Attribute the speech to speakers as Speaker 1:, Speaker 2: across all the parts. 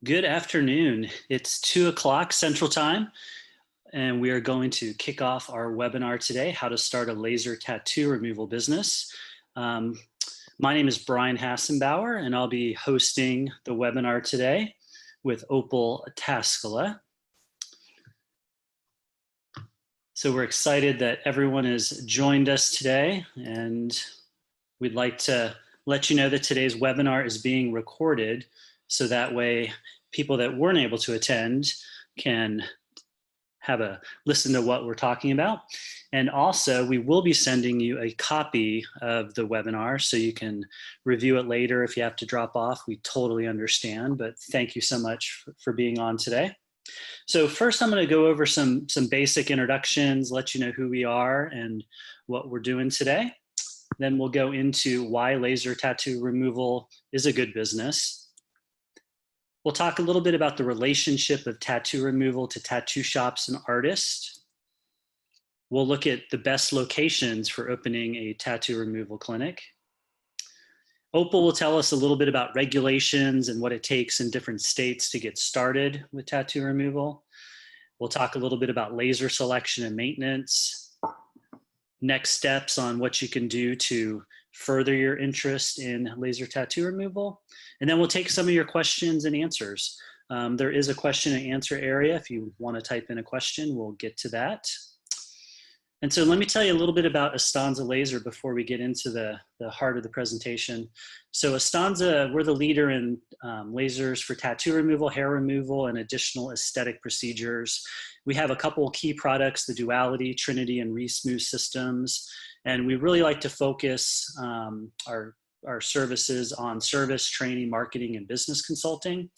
Speaker 1: Good afternoon. It's 2 o'clock Central Time, and we are going to kick off our webinar today, How to Start a Laser Tattoo Removal Business. My name is Brian Hassenbauer, and I'll be hosting the webinar today with Opal Taskala. So we're excited that everyone has joined us today, and we'd like to let you know that today's webinar is being recorded, so that way people that weren't able to attend can have a listen to what we're talking about. And also, we will be sending you a copy of the webinar so you can review it later. If you have to drop off, we totally understand, but thank you so much for being on today. So first, I'm going to go over some basic introductions, let you know who we are and what we're doing today. Then we'll go into why laser tattoo removal is a good business. We'll talk a little bit about the relationship of tattoo removal to tattoo shops and artists. We'll look at the best locations for opening a tattoo removal clinic. Opal will tell us a little bit about regulations and what it takes in different states to get started with tattoo removal. We'll talk a little bit about laser selection and maintenance, next steps on what you can do to further your interest in laser tattoo removal. And then we'll take some of your questions and answers. There is a question and answer area. If you want to type in a question, we'll get to that. And so let me tell you a little bit about Astanza Laser before we get into the heart of the presentation. So Astanza, we're the leader in lasers for tattoo removal, hair removal, and additional aesthetic procedures. We have a couple of key products, the Duality, Trinity, and Re-Smooth systems. And we really like to focus our services on service, training, marketing, and business consulting.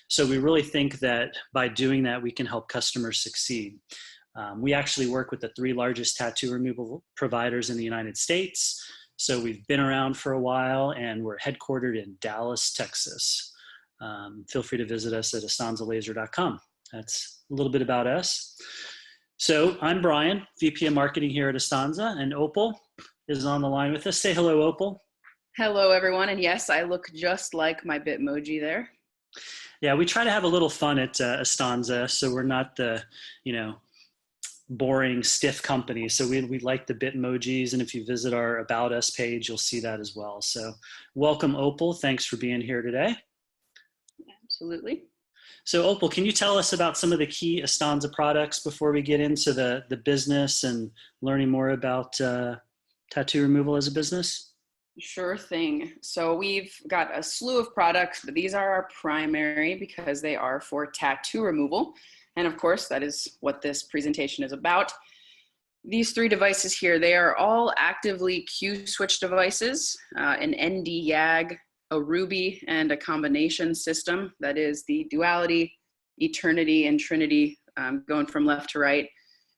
Speaker 1: So we really think that by doing that, we can help customers succeed. We actually work with the 3 largest tattoo removal providers in the United States. So we've been around for a while, and we're headquartered in Dallas, Texas. Feel free to visit us at astanzalaser.com. That's a little bit about us. So I'm Brian, VP of Marketing here at Astanza, and Opal is on the line with us. Say hello, Opal.
Speaker 2: Hello, everyone. And yes, I look just like my Bitmoji there.
Speaker 1: Yeah, we try to have a little fun at Astanza, so we're not the, boring, stiff company. So we like the Bitmojis, and if you visit our About Us page, you'll see that as well. So welcome, Opal. Thanks for being here today.
Speaker 2: Absolutely.
Speaker 1: So Opal, can you tell us about some of the key Astanza products before we get into the business and learning more about tattoo removal as a business?
Speaker 2: Sure thing. So we've got a slew of products, but these are our primary because they are for tattoo removal. And of course, that is what this presentation is about. These 3 devices here, they are all actively Q-switch devices, an ND YAG, a Ruby, and a combination system. That is the Duality, Eternity, and Trinity, going from left to right.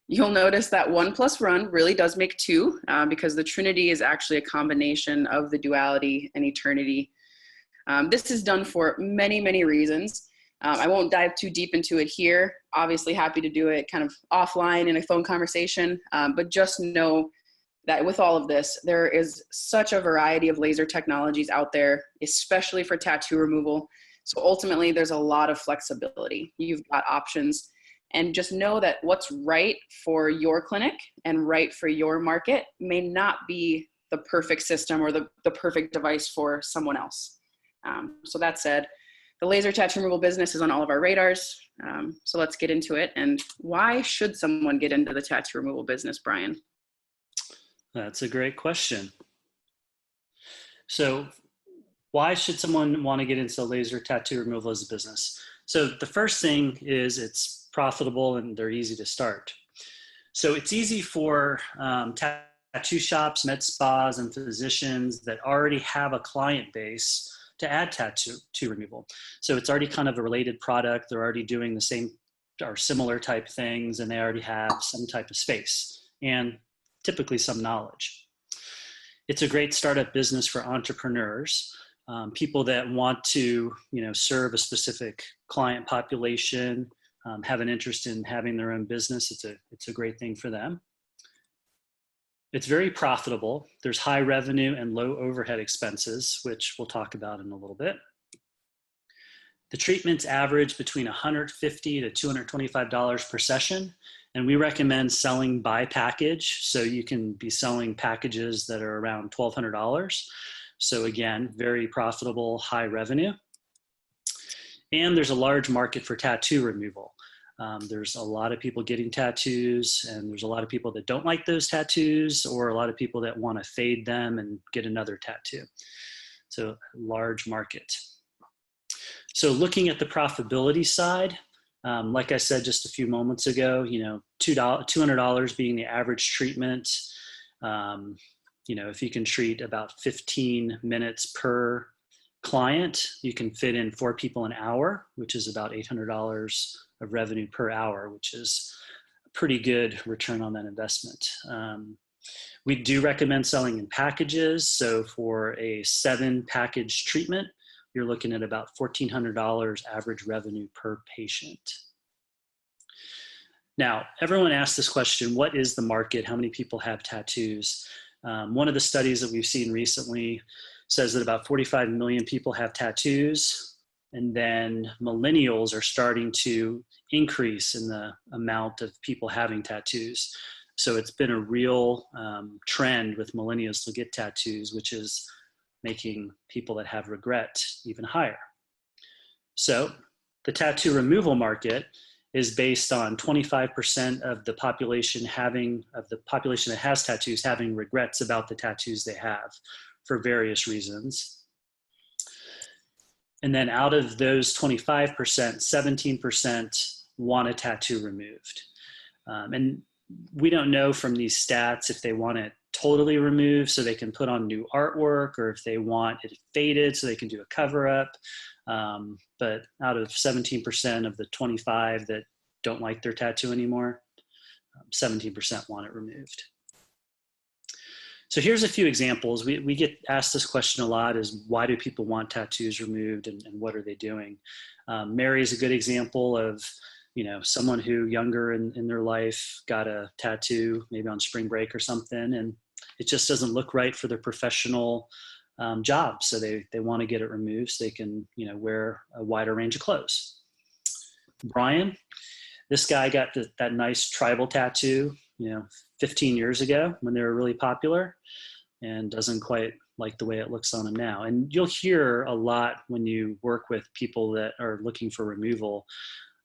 Speaker 2: You'll notice that 1 plus run really does make 2, because the Trinity is actually a combination of the Duality and Eternity. This is done for many, many reasons. I won't dive too deep into it here. Obviously happy to do it kind of offline in a phone conversation, but just know that with all of this, there is such a variety of laser technologies out there, especially for tattoo removal. So ultimately, there's a lot of flexibility. You've got options, and just know that what's right for your clinic and right for your market may not be the perfect system or the perfect device for someone else. So that said, the laser tattoo removal business is on all of our radars. So let's get into it. And why should someone get into the tattoo removal business, Brian?
Speaker 1: That's a great question. So why should someone want to get into laser tattoo removal as a business? So the first thing is it's profitable and they're easy to start. So it's easy for tattoo shops, med spas, and physicians that already have a client base to add tattoo removal. So it's already kind of a related product. They're already doing the same or similar type things, and they already have some type of space and typically some knowledge. It's a great startup business for entrepreneurs, people that want to, serve a specific client population, have an interest in having their own business. It's a great thing for them. It's very profitable. There's high revenue and low overhead expenses, which we'll talk about in a little bit. The treatments average between $150 to $225 per session, and we recommend selling by package. So you can be selling packages that are around $1,200. So again, very profitable, high revenue. And there's a large market for tattoo removal. There's a lot of people getting tattoos, and there's a lot of people that don't like those tattoos, or a lot of people that want to fade them and get another tattoo. So large market. So looking at the profitability side, like I said just a few moments ago, $200 being the average treatment. If you can treat about 15 minutes per client, you can fit in 4 people an hour, which is about $800 of revenue per hour, which is a pretty good return on that investment. We do recommend selling in packages. So for a 7 package treatment, you're looking at about $1,400 average revenue per patient. Now, everyone asks this question, what is the market? How many people have tattoos? One of the studies that we've seen recently says that about 45 million people have tattoos, and then millennials are starting to increase in the amount of people having tattoos. So it's been a real trend with millennials to get tattoos, which is making people that have regret even higher. So the tattoo removal market is based on 25% of the population that has tattoos having regrets about the tattoos they have for various reasons. And then out of those 25%, 17% want a tattoo removed. And we don't know from these stats if they want it totally removed so they can put on new artwork, or if they want it faded so they can do a cover up. But out of 17% of the 25 that don't like their tattoo anymore, 17% want it removed. So here's a few examples. We get asked this question a lot, is why do people want tattoos removed, and what are they doing? Mary is a good example of someone who younger in their life got a tattoo, maybe on spring break or something, and it just doesn't look right for their professional job. So they want to get it removed so they can, wear a wider range of clothes. Brian, this guy got that nice tribal tattoo, 15 years ago when they were really popular, and doesn't quite like the way it looks on him now. And you'll hear a lot when you work with people that are looking for removal,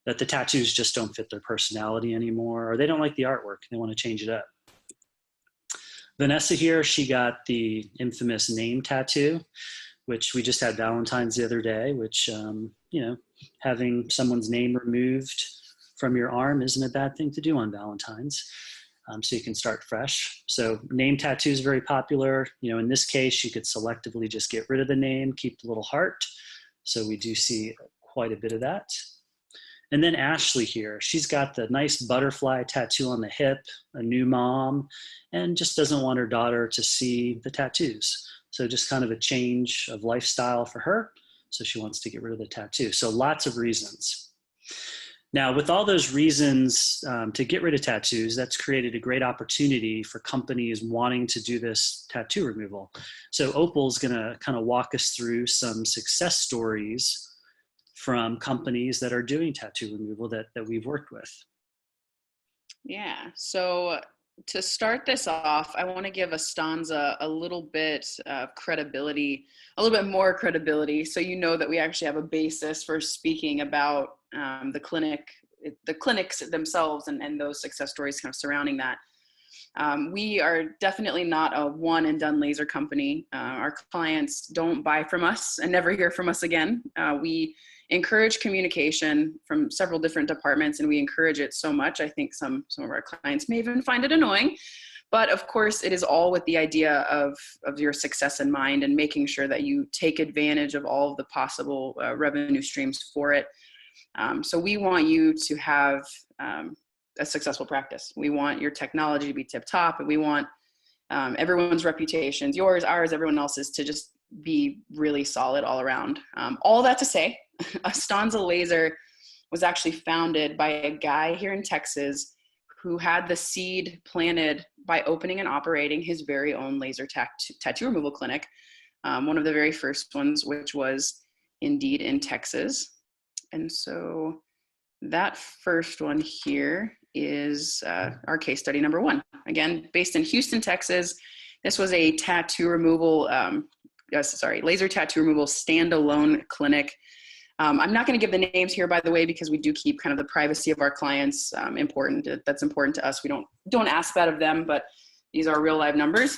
Speaker 1: that the tattoos just don't fit their personality anymore, or they don't like the artwork. They want to change it up. Vanessa here, she got the infamous name tattoo, which we just had Valentine's the other day, which, having someone's name removed from your arm isn't a bad thing to do on Valentine's. So you can start fresh. So name tattoo is very popular. In this case, you could selectively just get rid of the name, keep the little heart. So we do see quite a bit of that. And then Ashley here, she's got the nice butterfly tattoo on the hip, a new mom, and just doesn't want her daughter to see the tattoos. So just kind of a change of lifestyle for her. So she wants to get rid of the tattoo. So lots of reasons. Now, with all those reasons to get rid of tattoos, that's created a great opportunity for companies wanting to do this tattoo removal. So Opal's gonna kind of walk us through some success stories from companies that are doing tattoo removal that we've worked with.
Speaker 2: Yeah, so to start this off, I want to give Astanza a little bit of credibility, a little bit more credibility, so that we actually have a basis for speaking about the clinics themselves and those success stories kind of surrounding that. We are definitely not a one and done laser company. Our clients don't buy from us and never hear from us again. We encourage communication from several different departments, and we encourage it so much. I think some of our clients may even find it annoying, but of course it is all with the idea of your success in mind and making sure that you take advantage of all of the possible revenue streams for it. So we want you to have a successful practice. We want your technology to be tip top, and we want everyone's reputations, yours, ours, everyone else's, to just be really solid all around. All that to say, Astanza Laser was actually founded by a guy here in Texas who had the seed planted by opening and operating his very own laser tattoo removal clinic. One of the very first ones, which was indeed in Texas. And so that first one here is our case study number 1. Again, based in Houston, Texas. This was a tattoo removal, laser tattoo removal standalone clinic. I'm not going to give the names here, by the way, because we do keep kind of the privacy of our clients important. That's important to us. We don't ask that of them, but these are real live numbers.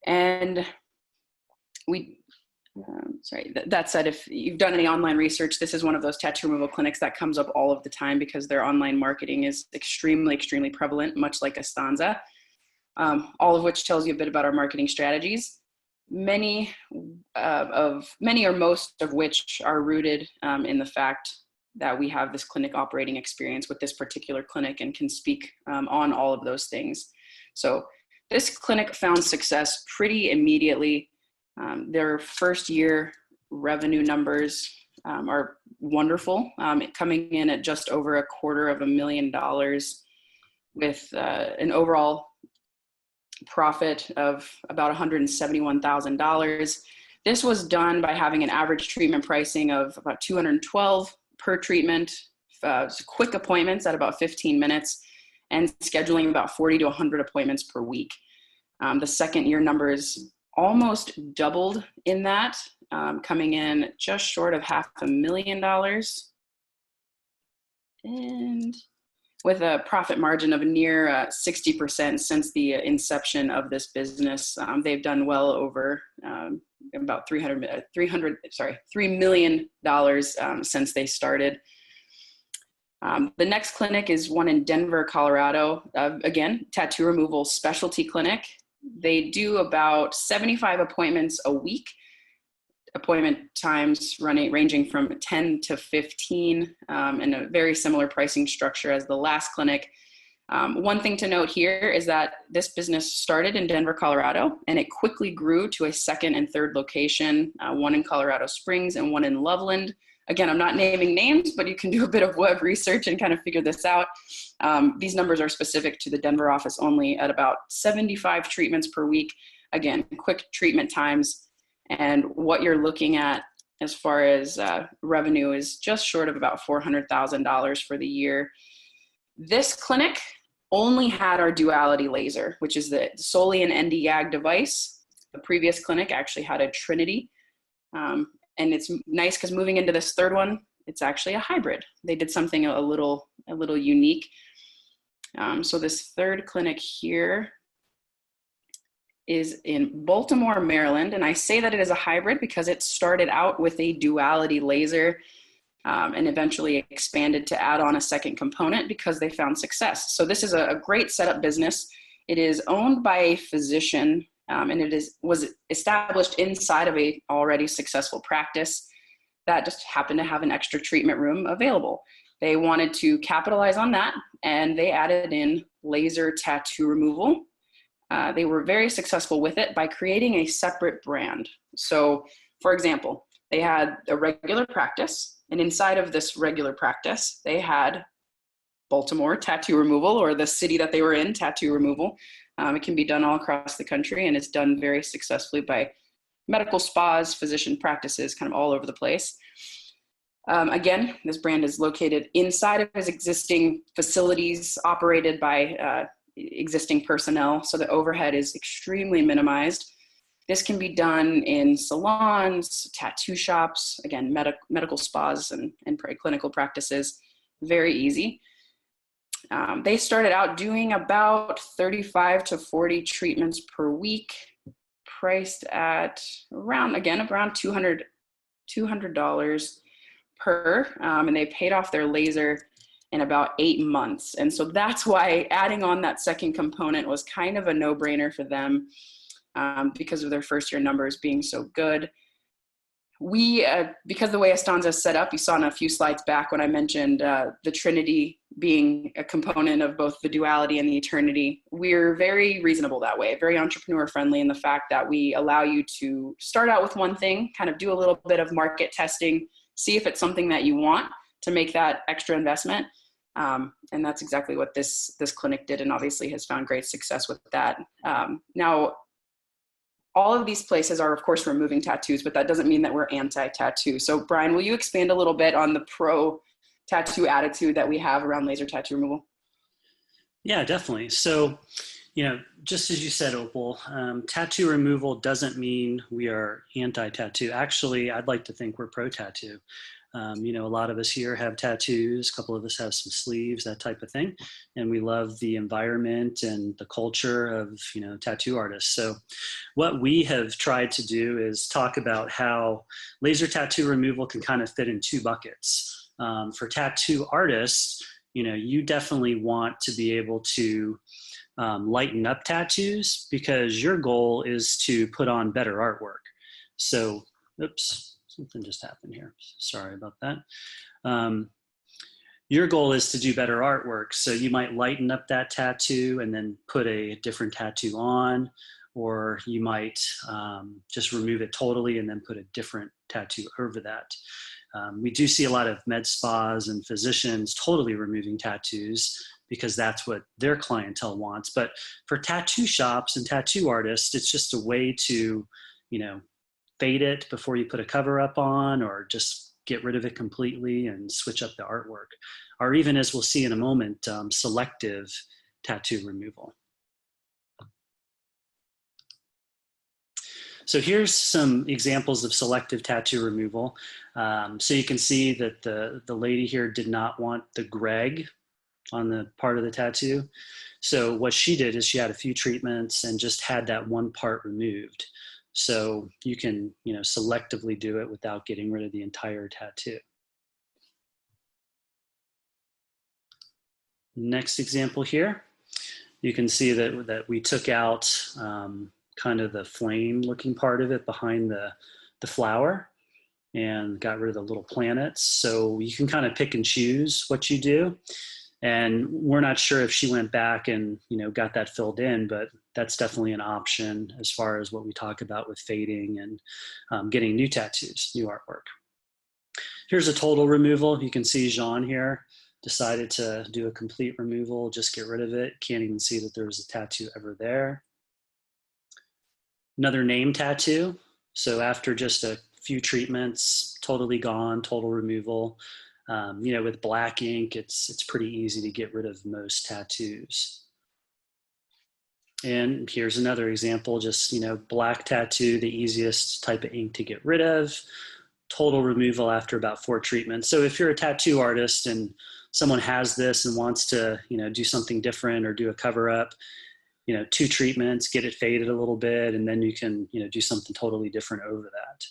Speaker 2: And that said, if you've done any online research, this is one of those tattoo removal clinics that comes up all of the time because their online marketing is extremely, extremely prevalent, much like Astanza, all of which tells you a bit about our marketing strategies. Many or most of which are rooted in the fact that we have this clinic operating experience with this particular clinic and can speak on all of those things. So this clinic found success pretty immediately. Their first year revenue numbers are wonderful, coming in at just over $250,000 with an overall profit of about $171,000. This was done by having an average treatment pricing of about $212 per treatment, quick appointments at about 15 minutes, and scheduling about 40 to 100 appointments per week. The second year numbers almost doubled in that, coming in just short of $500,000, and with a profit margin of near 60% since the inception of this business. They've done well over about $3 million since they started. The next clinic is one in Denver, Colorado. Again, tattoo removal specialty clinic. They do about 75 appointments a week. Appointment times ranging from 10 to 15, and a very similar pricing structure as the last clinic. One thing to note here is that this business started in Denver, Colorado, and it quickly grew to a second and third location, one in Colorado Springs and one in Loveland. Again, I'm not naming names, but you can do a bit of web research and kind of figure this out. These numbers are specific to the Denver office only at about 75 treatments per week. Again, quick treatment times. And what you're looking at as far as revenue is just short of about $400,000 for the year. This clinic only had our duality laser, which is solely an ND YAG device. The previous clinic actually had a Trinity. And it's nice because moving into this third one, it's actually a hybrid. They did something a little unique. So this third clinic here is in Baltimore, Maryland. And I say that it is a hybrid because it started out with a duality laser and eventually expanded to add on a second component because they found success. So this is a great setup business. It is owned by a physician, and it was established inside of a already successful practice that just happened to have an extra treatment room available. They wanted to capitalize on that, and they added in laser tattoo removal. They were very successful with it by creating a separate brand. So, for example, they had a regular practice, and inside of this regular practice, they had Baltimore tattoo removal, or the city that they were in, tattoo removal. It can be done all across the country, and it's done very successfully by medical spas, physician practices, kind of all over the place. Again, this brand is located inside of his existing facilities operated by existing personnel, so the overhead is extremely minimized. This can be done in salons, tattoo shops, again, medical spas and clinical practices, very easy. They started out doing about 35 to 40 treatments per week, priced at around $200 per, and they paid off their laser in about 8 months. And so that's why adding on that second component was kind of a no-brainer for them, because of their first year numbers being so good. We, because the way Astanza is set up, you saw in a few slides back when I mentioned the Trinity being a component of both the duality and the eternity, we're very reasonable that way, very entrepreneur friendly in the fact that we allow you to start out with one thing, kind of do a little bit of market testing, see if it's something that you want to make that extra investment. And that's exactly what this clinic did, and obviously has found great success with that. Now, all of these places are, of course, removing tattoos, but that doesn't mean that we're anti-tattoo. So Brian, will you expand a little bit on the pro-tattoo attitude that we have around laser tattoo removal?
Speaker 1: Yeah, definitely. So, just as you said, Opal, tattoo removal doesn't mean we are anti-tattoo. Actually, I'd like to think we're pro-tattoo. A lot of us here have tattoos, a couple of us have some sleeves, that type of thing. And we love the environment and the culture of, tattoo artists. So what we have tried to do is talk about how laser tattoo removal can kind of fit in two buckets. For tattoo artists, you definitely want to be able to lighten up tattoos because your goal is to put on better artwork. So, oops. Something just happened here. Sorry about that. Your goal is to do better artwork. So you might lighten up that tattoo and then put a different tattoo on, or you might just remove it totally and then put a different tattoo over that. We do see a lot of med spas and physicians totally removing tattoos because that's what their clientele wants. But for tattoo shops and tattoo artists, it's just a way to, fade it before you put a cover up on, or just get rid of it completely and switch up the artwork. Or even, as we'll see in a moment, selective tattoo removal. So here's some examples of selective tattoo removal. So you can see that the lady here did not want the Greg on the part of the tattoo. So what she did is she had a few treatments and just had that one part removed. So you can, selectively do it without getting rid of the entire tattoo. Next example here, you can see that we took out kind of the flame looking part of it behind the flower and got rid of the little planets. So you can kind of pick and choose what you do. And we're not sure if she went back and, got that filled in, but that's definitely an option as far as what we talk about with fading and getting new tattoos, new artwork. Here's a total removal. You can see Jean here decided to do a complete removal, just get rid of it. Can't even see that there was a tattoo ever there. Another name tattoo. So after just a few treatments, totally gone, total removal. With black ink, it's pretty easy to get rid of most tattoos. And here's another example, just, black tattoo, the easiest type of ink to get rid of, total removal after about 4 treatments. So if you're a tattoo artist and someone has this and wants to, do something different or do a cover up, 2 treatments, get it faded a little bit, and then you can, do something totally different over that.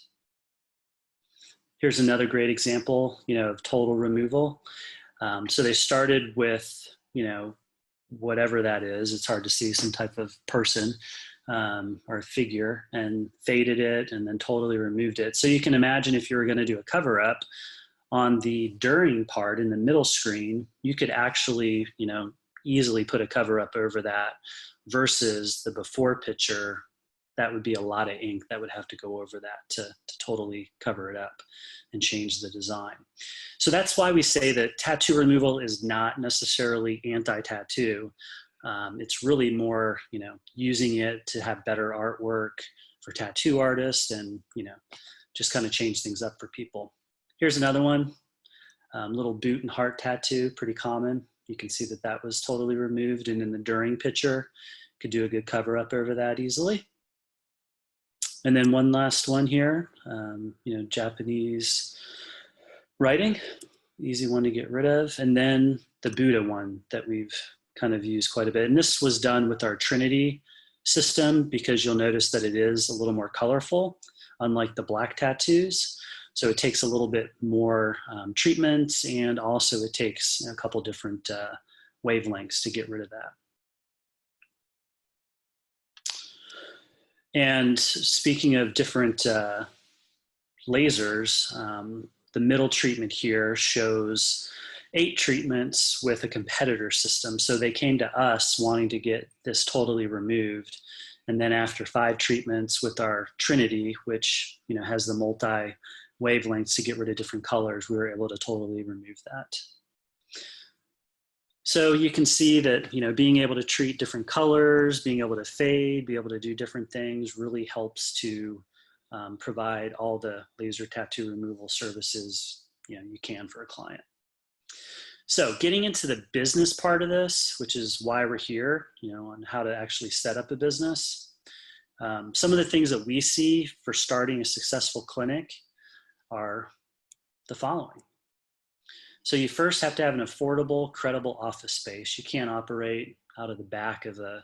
Speaker 1: Here's another great example, of total removal. So they started with, whatever that is. It's hard to see, some type of person or figure, and faded it and then totally removed it. So you can imagine if you were going to do a cover up on the during part in the middle screen, you could actually, easily put a cover up over that versus the before picture. That would be a lot of ink that would have to go over that to totally cover it up and change the design. So that's why we say that tattoo removal is not necessarily anti-tattoo. It's really more, using it to have better artwork for tattoo artists and, just kind of change things up for people. Here's another one, little boot and heart tattoo, pretty common. You can see that was totally removed, and in the during picture, could do a good cover up over that easily. And then one last one here, Japanese writing, easy one to get rid of. And then the Buddha one that we've kind of used quite a bit. And this was done with our Trinity system because you'll notice that it is a little more colorful, unlike the black tattoos. So it takes a little bit more treatments, and also it takes a couple different wavelengths to get rid of that. And speaking of different lasers, the middle treatment here shows 8 treatments with a competitor system. So they came to us wanting to get this totally removed. And then after 5 treatments with our Trinity, which has the multi wavelengths to get rid of different colors, we were able to totally remove that. So you can see that, being able to treat different colors, being able to fade, be able to do different things really helps to provide all the laser tattoo removal services, you can for a client. So getting into the business part of this, which is why we're here, on how to actually set up a business. Some of the things that we see for starting a successful clinic are the following. So you first have to have an affordable, credible office space. You can't operate out of the back of a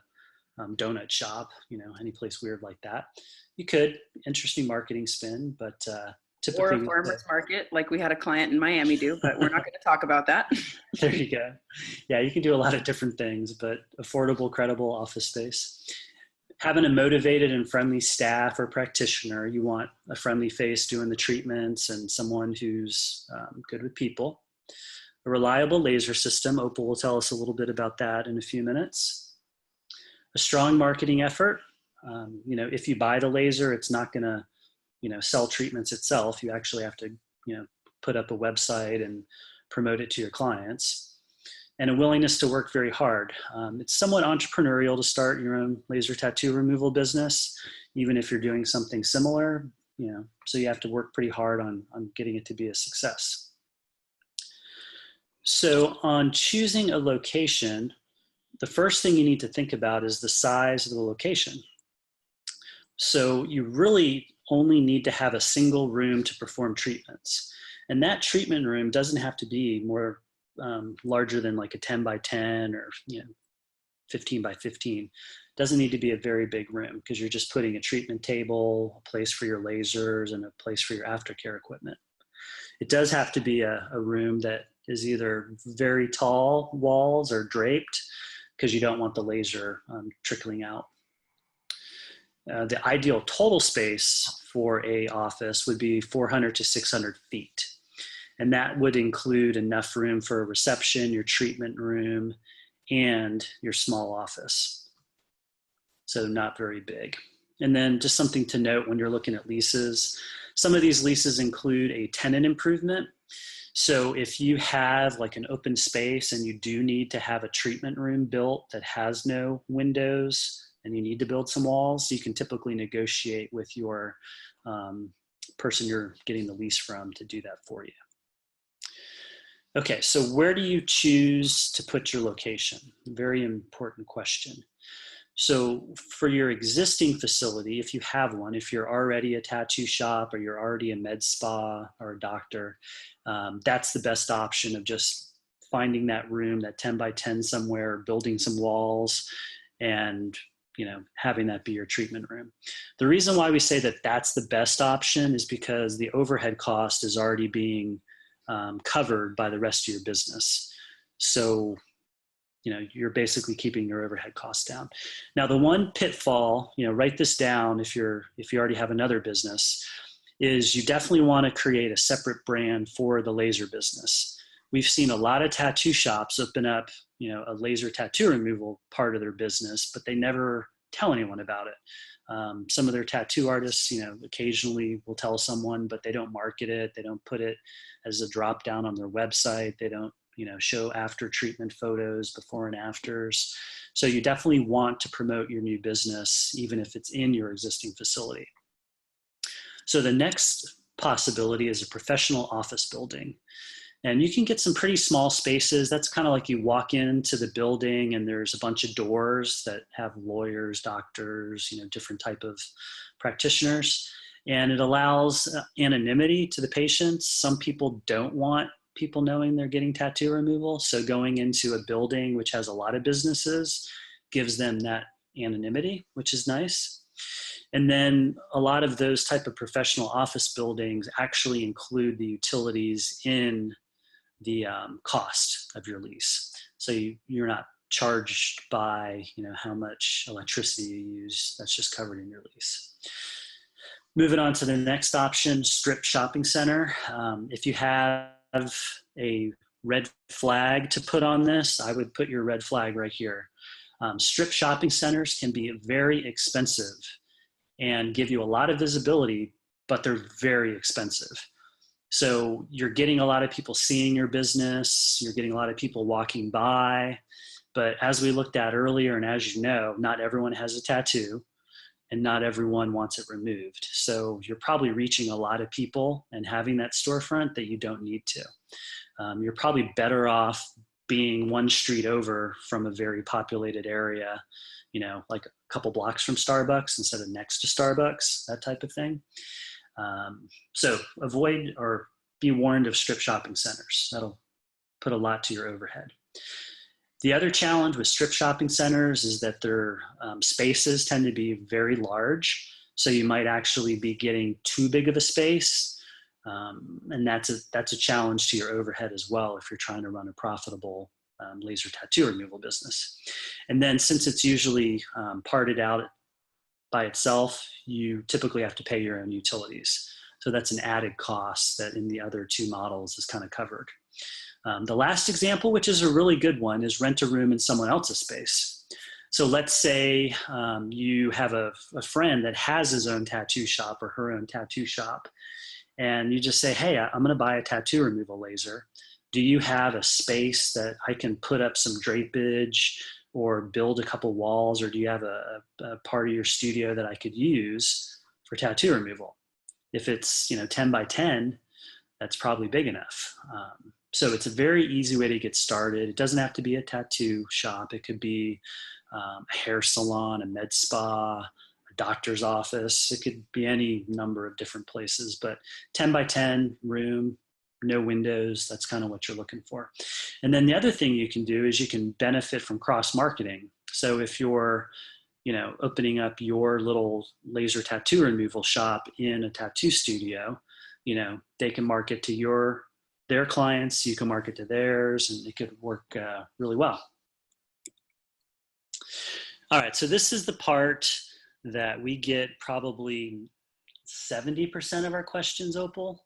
Speaker 1: donut shop, any place weird like that. You could, interesting marketing spin, but typically—
Speaker 2: Or a farmer's market, like we had a client in Miami do, but we're not going to talk about that.
Speaker 1: There you go. Yeah, you can do a lot of different things, but affordable, credible office space. Having a motivated and friendly staff or practitioner. You want a friendly face doing the treatments and someone who's good with people. A reliable laser system. Opal will tell us a little bit about that in a few minutes. A strong marketing effort. If you buy the laser, it's not going to, sell treatments itself. You actually have to, put up a website and promote it to your clients. And a willingness to work very hard. It's somewhat entrepreneurial to start your own laser tattoo removal business, even if you're doing something similar, so you have to work pretty hard on getting it to be a success. So on choosing a location, the first thing you need to think about is the size of the location. So you really only need to have a single room to perform treatments. And that treatment room doesn't have to be more larger than like a 10 by 10 or 15 by 15. Doesn't need to be a very big room because you're just putting a treatment table, a place for your lasers, and a place for your aftercare equipment. It does have to be a room that is either very tall walls or draped because you don't want the laser trickling out. The ideal total space for a office would be 400 to 600 feet. And that would include enough room for a reception, your treatment room, and your small office. So not very big. And then just something to note when you're looking at leases, some of these leases include a tenant improvement. So if you have like an open space and you do need to have a treatment room built that has no windows and you need to build some walls, you can typically negotiate with your person you're getting the lease from to do that for you. Okay, so where do you choose to put your location? Very important question. So for your existing facility, if you have one, if you're already a tattoo shop or you're already a med spa or a doctor, that's the best option of just finding that room, that 10 by 10 somewhere, building some walls, and having that be your treatment room. The reason why we say that that's the best option is because the overhead cost is already being covered by the rest of your business. So, you're basically keeping your overhead costs down. Now, the one pitfall, write this down if you already have another business, is you definitely want to create a separate brand for the laser business. We've seen a lot of tattoo shops open up, a laser tattoo removal part of their business, but they never tell anyone about it. Some of their tattoo artists, occasionally will tell someone, but they don't market it. They don't put it as a drop down on their website. They don't, show after treatment photos, before and afters. So you definitely want to promote your new business, even if it's in your existing facility. So the next possibility is a professional office building. And you can get some pretty small spaces. That's kind of like you walk into the building and there's a bunch of doors that have lawyers, doctors, different type of practitioners. And it allows anonymity to the patients. Some people don't want people knowing they're getting tattoo removal. So going into a building which has a lot of businesses gives them that anonymity, which is nice. And then a lot of those type of professional office buildings actually include the utilities in the cost of your lease. So you're not charged by how much electricity you use. That's just covered in your lease. Moving on to the next option, strip shopping center. If you have a red flag to put on this, I would put your red flag right here. Strip shopping centers can be very expensive and give you a lot of visibility, but they're very expensive. So you're getting a lot of people seeing your business, you're getting a lot of people walking by. But as we looked at earlier, and as you know, not everyone has a tattoo and not everyone wants it removed. So you're probably reaching a lot of people and having that storefront that you don't need to. You're probably better off being one street over from a very populated area, like a couple blocks from Starbucks instead of next to Starbucks, that type of thing. So avoid or be warned of strip shopping centers. That'll put a lot to your overhead. The other challenge with strip shopping centers is that their spaces tend to be very large. So you might actually be getting too big of a space. And that's a challenge to your overhead as well if you're trying to run a profitable laser tattoo removal business. And then since it's usually parted out by itself, you typically have to pay your own utilities. So that's an added cost that in the other two models is kind of covered. The last example, which is a really good one, is rent a room in someone else's space. So let's say you have a friend that has his own tattoo shop or her own tattoo shop, and you just say, hey, I'm going to buy a tattoo removal laser. Do you have a space that I can put up some drapage or build a couple walls, or do you have a part of your studio that I could use for tattoo removal? If it's 10 by 10, that's probably big enough. So it's a very easy way to get started. It doesn't have to be a tattoo shop. It could be a hair salon, a med spa, a doctor's office. It could be any number of different places, but 10 by 10 room, no windows, that's kind of what you're looking for. And then the other thing you can do is you can benefit from cross marketing. So if you're opening up your little laser tattoo removal shop in a tattoo studio, they can market to their clients, you can market to theirs, and it could work really well. All right, so this is the part that we get probably 70% of our questions, Opal.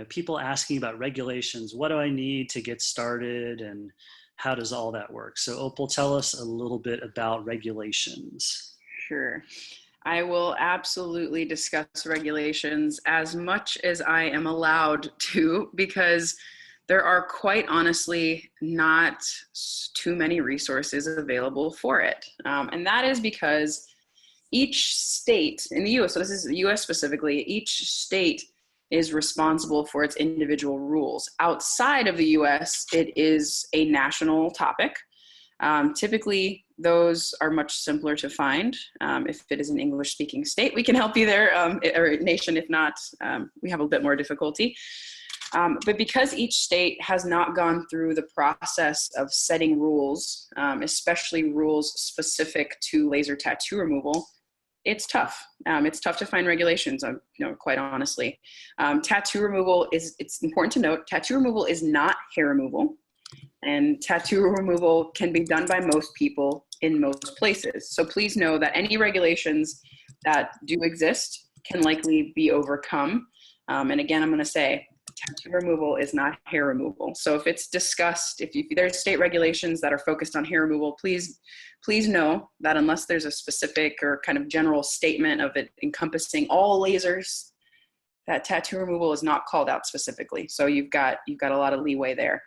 Speaker 1: People asking about regulations. What do I need to get started, and how does all that work? So Opal, tell us a little bit about regulations.
Speaker 2: Sure. I will absolutely discuss regulations as much as I am allowed to, because there are quite honestly not too many resources available for it. And that is because each state in the US, so this is the US specifically, each state is responsible for its individual rules. Outside of the US, it is a national topic. Typically, those are much simpler to find. If it is an English-speaking state, we can help you there, or nation. If not, we have a bit more difficulty. But because each state has not gone through the process of setting rules, especially rules specific to laser tattoo removal, it's tough. It's tough to find regulations, quite honestly. Tattoo removal it's important to note, tattoo removal is not hair removal. And tattoo removal can be done by most people in most places. So please know that any regulations that do exist can likely be overcome. And again, I'm going to say tattoo removal is not hair removal. So if it's discussed, if there's state regulations that are focused on hair removal, please know that unless there's a specific or kind of general statement of it encompassing all lasers, that tattoo removal is not called out specifically. So you've got a lot of leeway there.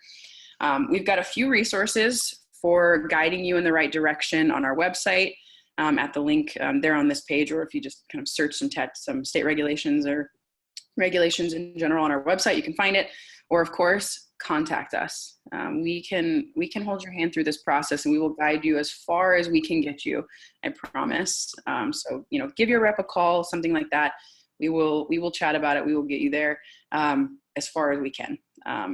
Speaker 2: We've got a few resources for guiding you in the right direction on our website at the link there on this page, or if you just kind of search some state regulations or regulations in general on our website, you can find it. Or of course, contact us. We can hold your hand through this process, and we will guide you as far as we can get you, I promise. So give your rep a call, something like that. We will chat about it. We will get you there as far as we can.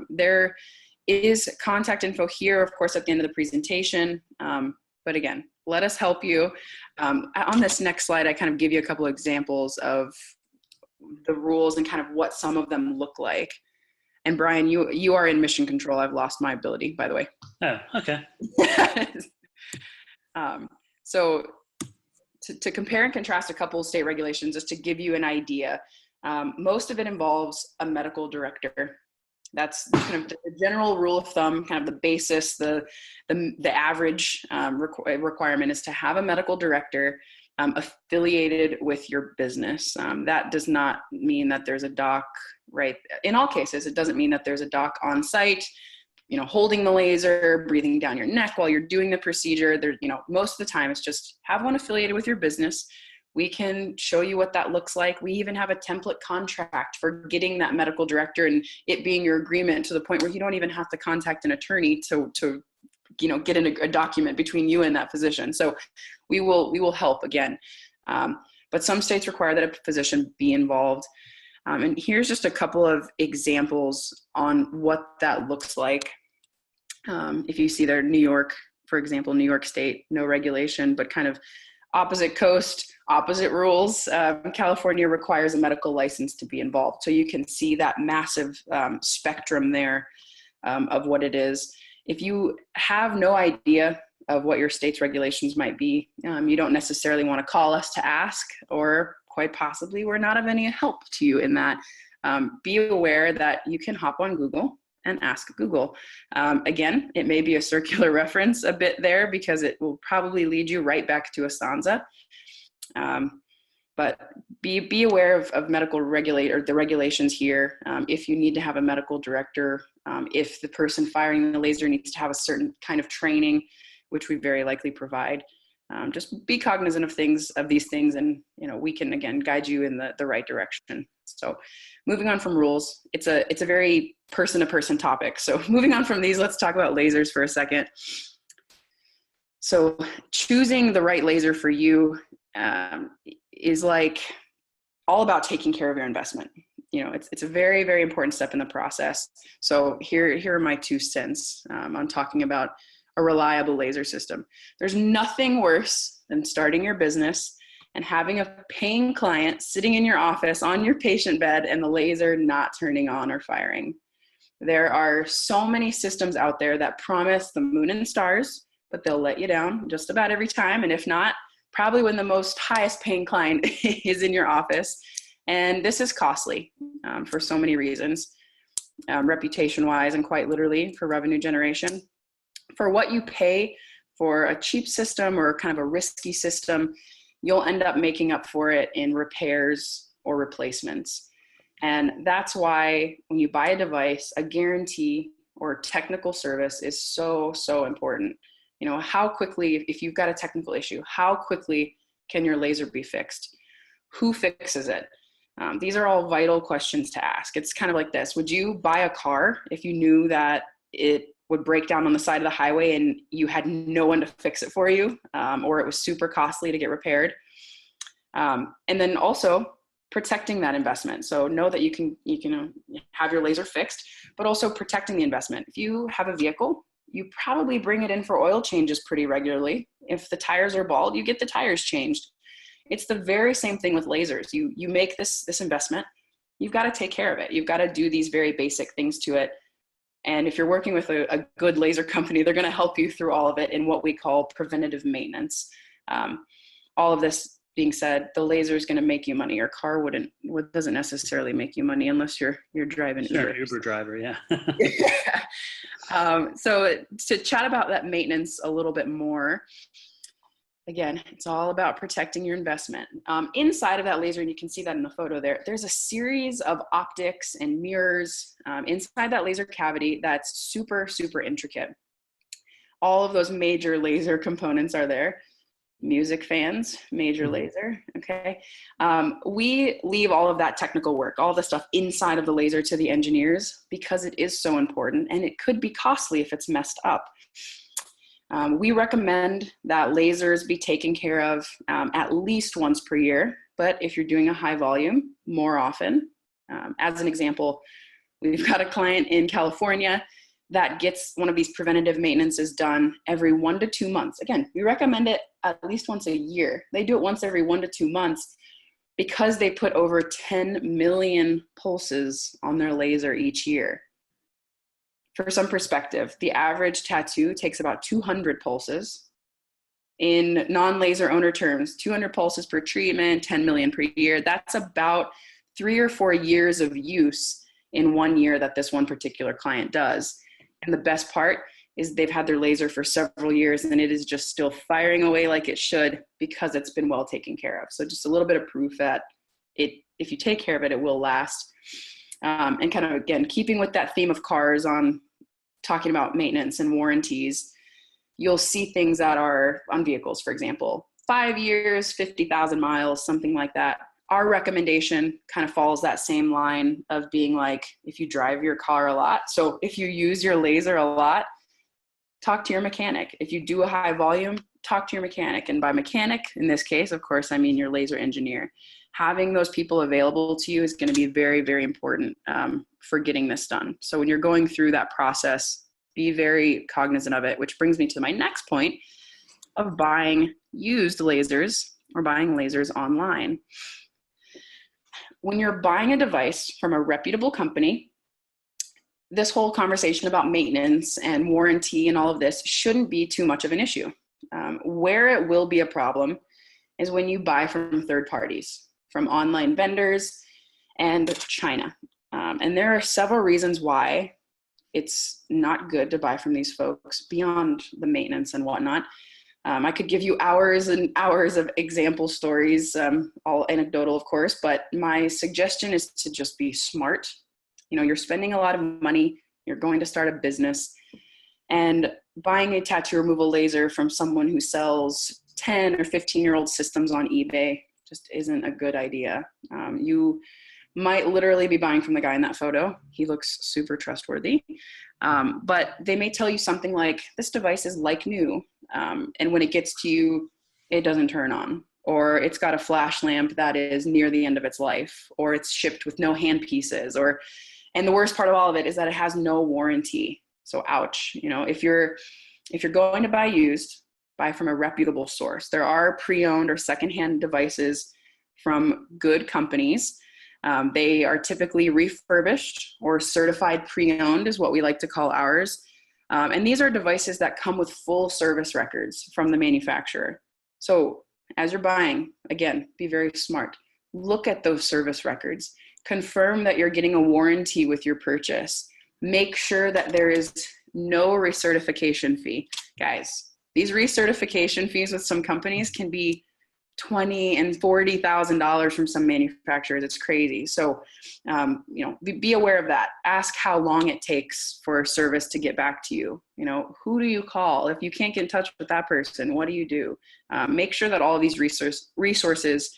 Speaker 2: There is contact info here, of course, at the end of the presentation. But again, let us help you. On this next slide, I kind of give you a couple examples of the rules and kind of what some of them look like. And Brian, you are in mission control. I've lost my ability, by the way.
Speaker 1: Oh, okay.
Speaker 2: So to compare and contrast a couple of state regulations, just to give you an idea, most of it involves a medical director. That's kind of the general rule of thumb, kind of the basis, the average requirement is to have a medical director affiliated with your business. That does not mean that there's a doc, right? In all cases, it doesn't mean that there's a doc on site, holding the laser, breathing down your neck while you're doing the procedure. There, most of the time it's just have one affiliated with your business. We can show you what that looks like. We even have a template contract for getting that medical director and it being your agreement to the point where you don't even have to contact an attorney to get in a document between you and that physician. So we will help again. But some states require that a physician be involved. And here's just a couple of examples on what that looks like. If you see there, New York, for example, New York State, no regulation, but kind of opposite coast, opposite rules. California requires a medical license to be involved. So you can see that massive spectrum there of what it is. If you have no idea of what your state's regulations might be, you don't necessarily want to call us to ask, or quite possibly we're not of any help to you in that. Be aware that you can hop on Google and ask Google. Again, it may be a circular reference a bit there because it will probably lead you right back to Astanza. But be aware of medical the regulations here. If you need to have a medical director, if the person firing the laser needs to have a certain kind of training, which we very likely provide. Just be cognizant of these things, and we can again guide you in the right direction. So moving on from rules, it's a very person-to-person topic. So moving on from these, let's talk about lasers for a second. So choosing the right laser for you is like all about taking care of your investment. It's a very, very important step in the process. So here are my 2 cents on talking about a reliable laser system. There's nothing worse than starting your business and having a paying client sitting in your office on your patient bed and the laser not turning on or firing. There are so many systems out there that promise the moon and stars, but they'll let you down just about every time. And if not, probably when the most highest paying client is in your office. And this is costly for so many reasons, reputation-wise and quite literally for revenue generation. For what you pay for a cheap system or kind of a risky system, you'll end up making up for it in repairs or replacements. And that's why when you buy a device, a guarantee or technical service is so, so important. How quickly, if you've got a technical issue, how quickly can your laser be fixed? Who fixes it? These are all vital questions to ask. It's kind of like this. Would you buy a car if you knew that it would break down on the side of the highway and you had no one to fix it for you, or it was super costly to get repaired? And then also protecting that investment. So know that you can have your laser fixed, but also protecting the investment. If you have a vehicle, you probably bring it in for oil changes pretty regularly. If the tires are bald, you get the tires changed. It's the very same thing with lasers. You make this investment, you've got to take care of it. You've got to do these very basic things to it. And if you're working with a good laser company, they're going to help you through all of it in what we call preventative maintenance. All of this being said, the laser is going to make you money. Your car doesn't necessarily make you money unless you're driving Uber.
Speaker 1: Uber driver, yeah.
Speaker 2: So to chat about that maintenance a little bit more, again, it's all about protecting your investment. Inside of that laser, and you can see that in the photo there's a series of optics and mirrors inside that laser cavity that's super, super intricate. All of those major laser components are there. Music fans, major laser, okay? We leave all of that technical work, all the stuff inside of the laser to the engineers because it is so important and it could be costly if it's messed up. We recommend that lasers be taken care of at least once per year, but if you're doing a high volume, more often. As an example, we've got a client in California that gets one of these preventative maintenances done every 1 to 2 months. Again, we recommend it at least once a year. They do it once every 1 to 2 months because they put over 10 million pulses on their laser each year. For some perspective, the average tattoo takes about 200 pulses. In non-laser owner terms, 200 pulses per treatment, 10 million per year. That's about 3 or 4 years of use in 1 year that this one particular client does. And the best part is they've had their laser for several years and it is just still firing away like it should because it's been well taken care of. So just a little bit of proof that if you take care of it, it will last. And kind of, again, keeping with that theme of cars on talking about maintenance and warranties, you'll see things that are on vehicles, for example, 5 years, 50,000 miles, something like that. Our recommendation kind of follows that same line of being like, if you drive your car a lot, so if you use your laser a lot, talk to your mechanic. If you do a high volume, talk to your mechanic. And by mechanic, in this case, of course, I mean your laser engineer. Having those people available to you is going to be very, very important for getting this done. So when you're going through that process, be very cognizant of it, which brings me to my next point of buying used lasers or buying lasers online. When you're buying a device from a reputable company, this whole conversation about maintenance and warranty and all of this shouldn't be too much of an issue. Where it will be a problem is when you buy from third parties, from online vendors and China. And there are several reasons why it's not good to buy from these folks beyond the maintenance and whatnot. I could give you hours and hours of example stories, all anecdotal, of course, but my suggestion is to just be smart. You know, you're spending a lot of money, you're going to start a business, and buying a tattoo removal laser from someone who sells 10 or 15-year-old systems on eBay just isn't a good idea. You might literally be buying from the guy in that photo. He looks super trustworthy. But they may tell you something like, this device is like new. And when it gets to you, it doesn't turn on. Or it's got a flash lamp that is near the end of its life. Or it's shipped with no hand pieces. And the worst part of all of it is that it has no warranty. So ouch. You know, if you're going to buy used, buy from a reputable source. There are pre-owned or secondhand devices from good companies. They are typically refurbished or certified pre-owned is what we like to call ours. And these are devices that come with full service records from the manufacturer. So as you're buying, again, be very smart. Look at those service records. Confirm that you're getting a warranty with your purchase. Make sure that there is no recertification fee. Guys, these recertification fees with some companies can be $20,000 and $40,000 from some manufacturers. It's crazy. So, you know, be aware of that. Ask how long it takes for a service to get back to you. You know, who do you call? If you can't get in touch with that person, what do you do? Make sure that all of these resources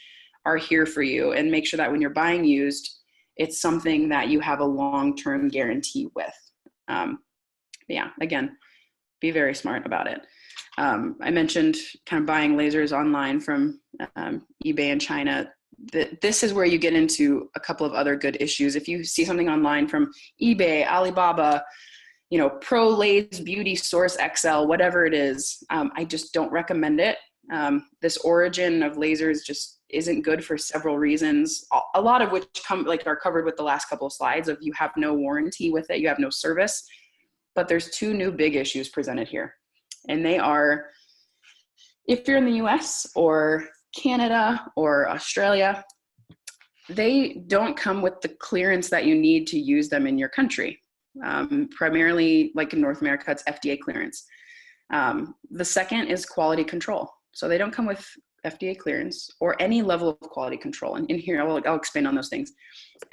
Speaker 2: are here for you, and make sure that when you're buying used, it's something that you have a long-term guarantee with. Yeah, again, be very smart about it. I mentioned kind of buying lasers online from eBay and China. This is where you get into a couple of other good issues. If you see something online from eBay, Alibaba, you know, Pro Laser Beauty Source XL, whatever it is, I just don't recommend it. This origin of lasers just isn't good for several reasons, a lot of which are covered with the last couple of slides of you have no warranty with it, you have no service. But there's two new big issues presented here. And they are, if you're in the US or Canada or Australia, they don't come with the clearance that you need to use them in your country. Primarily, like in North America, it's FDA clearance. The second is quality control. So they don't come with FDA clearance or any level of quality control. And in here, I'll expand on those things.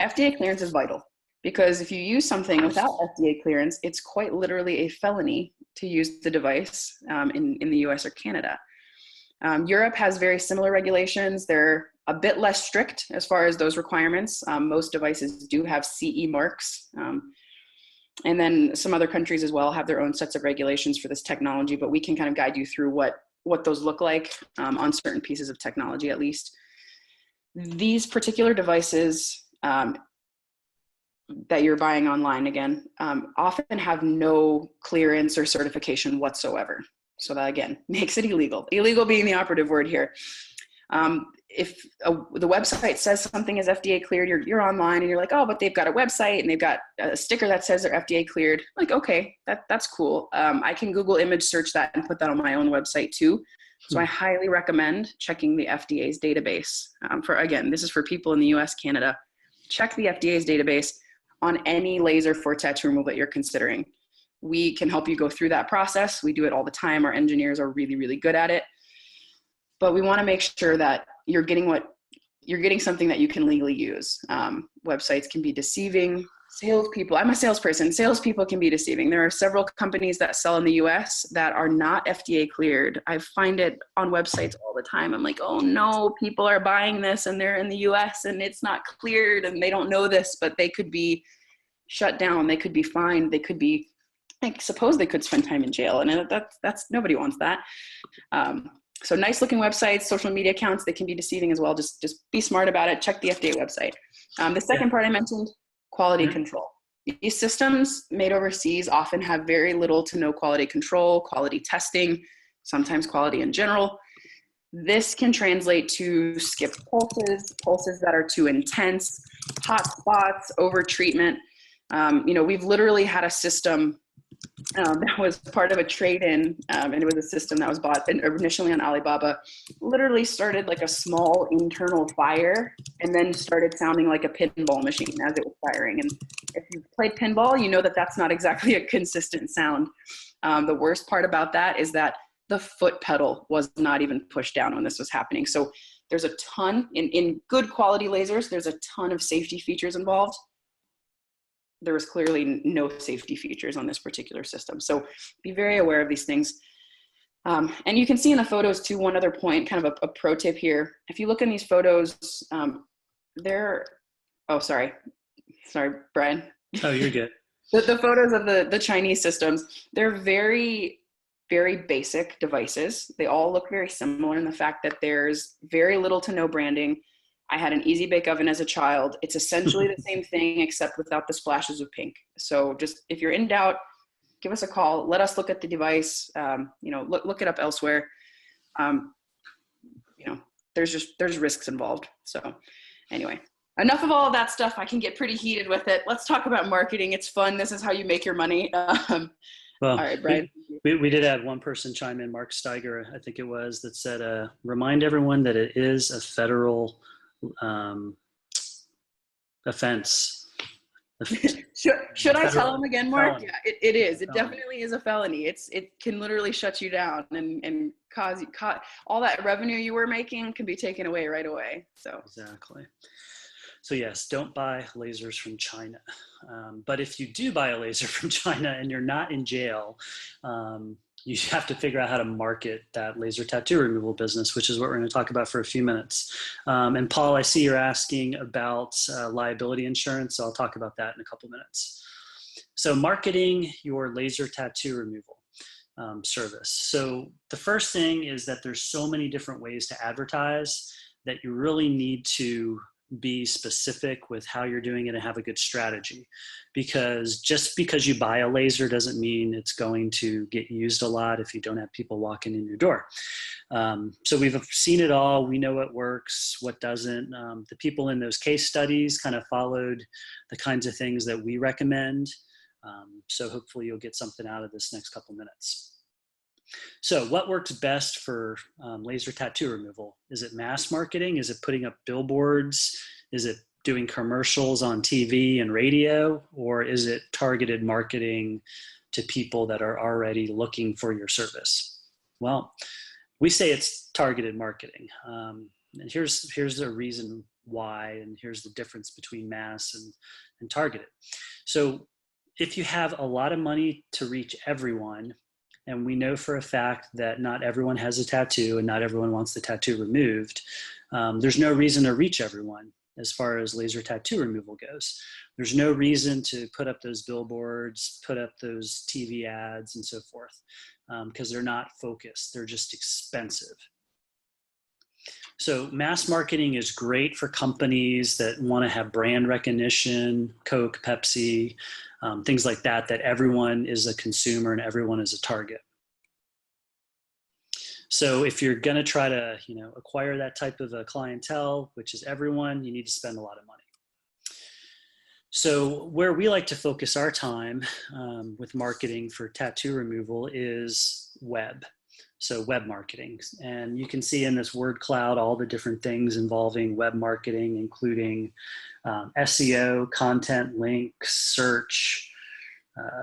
Speaker 2: FDA clearance is vital, because if you use something without FDA clearance, it's quite literally a felony to use the device in the US or Canada. Europe has very similar regulations. They're a bit less strict as far as those requirements. Most devices do have CE marks. And then some other countries as well have their own sets of regulations for this technology, but we can kind of guide you through what those look like on certain pieces of technology at least. These particular devices that you're buying online, again, often have no clearance or certification whatsoever. So that, again, makes it illegal. Illegal being the operative word here. If the website says something is FDA cleared, you're online and you're like, oh, but they've got a website and they've got a sticker that says they're FDA cleared. Like, okay, that's cool. I can Google image search that and put that on my own website too. So I highly recommend checking the FDA's database. Again, this is for people in the US, Canada. Check the FDA's database on any laser for tattoo removal that you're considering. we can help you go through that process. We do it all the time. Our engineers are really, really good at it. But we want to make sure that you're getting something that you can legally use. Websites can be deceiving. Salespeople, I'm a salesperson. Salespeople can be deceiving. There are several companies that sell in the US that are not FDA cleared. I find it on websites all the time. I'm like, oh no, people are buying this and they're in the US and it's not cleared and they don't know this, but they could be shut down. They could be fined. They could be, I suppose they could spend time in jail. And that's nobody wants that. So nice looking websites, social media accounts, they can be deceiving as well. Just be smart about it. Check the FDA website. The second part I mentioned, quality control. These systems made overseas often have very little to no quality control, quality testing, sometimes quality in general. This can translate to skipped pulses that are too intense, hot spots, over treatment. We've literally had a system that was part of a trade-in, and it was a system that was bought initially on Alibaba, literally started like a small internal fire and then started sounding like a pinball machine as it was firing. And if you've played pinball, you know that that's not exactly a consistent sound. The worst part about that is that the foot pedal was not even pushed down when this was happening. So there's a ton, in good quality lasers, there's a ton of safety features involved. There was clearly no safety features on this particular system. So be very aware of these things. And you can see in the photos too, one other point, kind of a pro tip here. If you look in these photos, sorry, Brian.
Speaker 1: Oh, you're good.
Speaker 2: The photos of the Chinese systems, they're very, very basic devices. They all look very similar in the fact that there's very little to no branding. I had an Easy Bake Oven as a child. It's essentially the same thing except without the splashes of pink. So just if you're in doubt, give us a call. Let us look at the device. Look it up elsewhere. There's risks involved. So anyway, enough of all of that stuff. I can get pretty heated with it. Let's talk about marketing. It's fun. This is how you make your money. Well, all right, Brian.
Speaker 1: We did have one person chime in, Mark Steiger, I think it was, that said, remind everyone that it is a federal offense.
Speaker 2: Should I tell them again, Mark?
Speaker 1: Felony.
Speaker 2: Yeah, it is. It definitely is a felony. It can literally shut you down and cause all that revenue you were making can be taken away right away. So
Speaker 1: exactly. So yes, don't buy lasers from China. But if you do buy a laser from China and you're not in jail, you have to figure out how to market that laser tattoo removal business, which is what we're going to talk about for a few minutes. And Paul, I see you're asking about liability insurance, so I'll talk about that in a couple minutes. So marketing your laser tattoo removal service. So the first thing is that there's so many different ways to advertise that you really need to be specific with how you're doing it and have a good strategy, because just because you buy a laser doesn't mean it's going to get used a lot if you don't have people walking in your door. So we've seen it all. We know what works, what doesn't. The people in those case studies kind of followed the kinds of things that we recommend. So hopefully you'll get something out of this next couple minutes. So what works best for laser tattoo removal? Is it mass marketing? Is it putting up billboards? Is it doing commercials on TV and radio? Or is it targeted marketing to people that are already looking for your service? Well, we say it's targeted marketing. And here's the reason why, and here's the difference between mass and targeted. So if you have a lot of money to reach everyone, and we know for a fact that not everyone has a tattoo and not everyone wants the tattoo removed, there's no reason to reach everyone as far as laser tattoo removal goes. There's no reason to put up those billboards, put up those TV ads and so forth, because they're not focused. They're just expensive. So mass marketing is great for companies that want to have brand recognition, Coke, Pepsi, things like that, that everyone is a consumer and everyone is a target. So if you're going to try to, acquire that type of a clientele, which is everyone, you need to spend a lot of money. So where we like to focus our time with marketing for tattoo removal is web. So web marketing. And you can see in this word cloud all the different things involving web marketing, including SEO, content links, search,